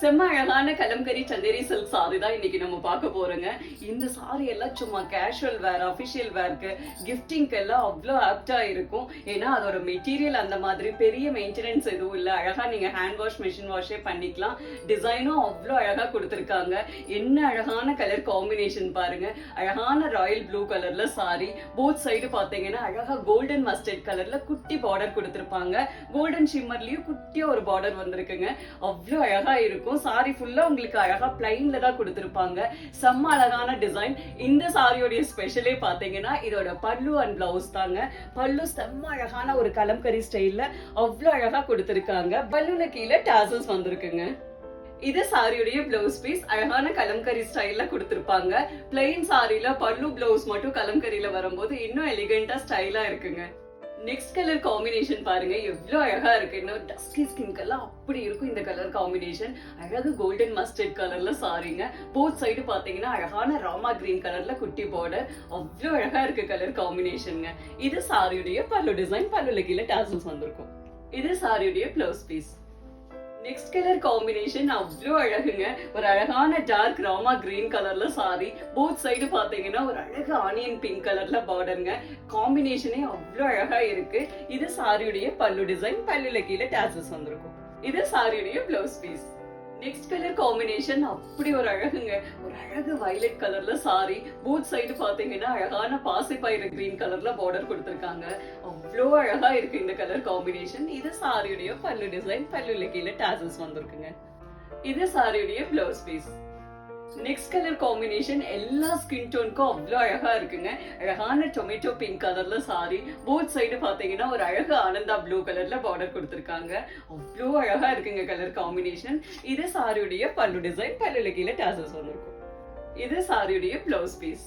செம்ம அழகான kalamkari Chanderi silk sorry தான் இன்னைக்கு நம்ம பார்க்க போறோங்க. இந்த சாரி எல்லாம் சும்மா கேஷுவல் வேர், அபிஷியல் வேர்க்கு, கிஃப்டிங்க்கு எல்லாம் அவ்வளோ ஆப்டா இருக்கும். ஏன்னா அதோட மெட்டீரியல் அந்த மாதிரி பெரிய மெயின்டெனன்ஸ் எதுவும் இல்லை. அழகா நீங்க ஹேண்ட் வாஷ், மிஷின் வாஷே பண்ணிக்கலாம். டிசைனும் அவ்வளோ அழகா கொடுத்துருக்காங்க. என்ன அழகான கலர் காம்பினேஷன் பாருங்க. அழகான ராயல் ப்ளூ கலர்ல சாரி, போத் சைடு பாத்தீங்கன்னா அழகா கோல்டன் மஸ்டர்ட் கலர்ல குட்டி பார்டர் கொடுத்துருப்பாங்க. கோல்டன் ஷிம்மர்லயும் குட்டியா ஒரு பார்டர் வந்திருக்குங்க. அவ்வளோ அழகா இருக்கும். சாரி ஃபுல்லா உங்களுக்கு அழகா பிளைன்ல தான் கொடுத்திருப்பாங்க. செம்ம அழகான டிசைன். இந்த சாரியோட ஸ்பெஷலே பாத்தீங்கன்னா இதோட பல்லு அண்ட் பிளவுஸ் தாங்க. பல்லு செம்ம அழகான ஒரு கலம்கரி ஸ்டைல்ல அவ்வளவு அழகா கொடுத்திருக்காங்க. பல்லுல கீழே டாசல்ஸ் வந்திருக்குங்க. இது சாரியுடைய பிளவுஸ் பீஸ். அழகான கலம்கரி ஸ்டைல்ல கொடுத்திருப்பாங்க. பிளைன் சாரில பல்லு பிளவுஸ் மட்டும் கலம்கரியில வரும்போது இன்னும் எலிகண்டா ஸ்டைலா இருக்குங்க. நெக்ஸ்ட் கலர் காம்பினேஷன் பாருங்க, எவ்வளவு அழகா இருக்கு. இன்னும் டஸ்கி ஸ்கின்கெல்லாம் அப்படி இருக்கும் இந்த கலர் காம்பினேஷன். அழகு கோல்டன் மஸ்டர்ட் கலர்ல சாரிங்க. போத் சைடு பாத்தீங்கன்னா அழகான ராமா கிரீன் கலர்ல குட்டி பார்டர். அவ்வளவு அழகா இருக்கு கலர் காம்பினேஷன்ங்க. இது சாரியுடைய பல்லு டிசைன். பல்லுல கீழே டாசல்ஸ் வந்திருக்கும். இது சாரியுடைய blouse piece. Next colour combination அவ்வளோ அழகுங்க. ஒரு அழகான டார்க் ராமா கிரீன் கலர்ல சாரி. போத் சைடு பாத்தீங்கன்னா ஒரு அழகு ஆனியன் பிங்க் கலர்ல பார்டருங்க. காம்பினேஷனே அவ்வளோ அழகா இருக்கு. இது சாரியுடைய பல்லு டிசைன். பல்லுல கீழே டாசல்ஸ் வந்திருக்கும். இது சாரியுடைய blouse piece. Next colour combination அப்படி ஒரு அழகுங்க. ஒரு அழகு வயலட் கலர்ல சாரி. போத் சைடு பாத்தீங்கன்னா அழகான பாசிப்பயிறு கிரீன் கலர்ல பார்டர் கொடுத்திருக்காங்க. அவ்வளோ அழகா இருக்கு இந்த கலர் காம்பினேஷன். இது சாரியுடைய பல்லு டிசைன். பல்லுல கீழே டாசல்ஸ் வந்திருக்குங்க. இது சாரியுடைய blouse piece. Next colour combination எல்லா ஸ்கின் டோனுக்கும் அவ்வளோ அழகா இருக்குங்க. அழகான டொமேட்டோ பிங்க் கலர்ல சாரி. போத் சைடு பாத்தீங்கன்னா ஒரு அழகு ஆனந்தா ப்ளூ கலர்ல பார்டர் கொடுத்திருக்காங்க. அவ்வளோ அழகா இருக்குங்க கலர் காம்பினேஷன். இது சாரியுடைய பல்லு டிசைன். பல்லுல கீழே டாசல்ஸ் வந்திருக்கும். இது சாரியுடைய பிளவுஸ் பீஸ்.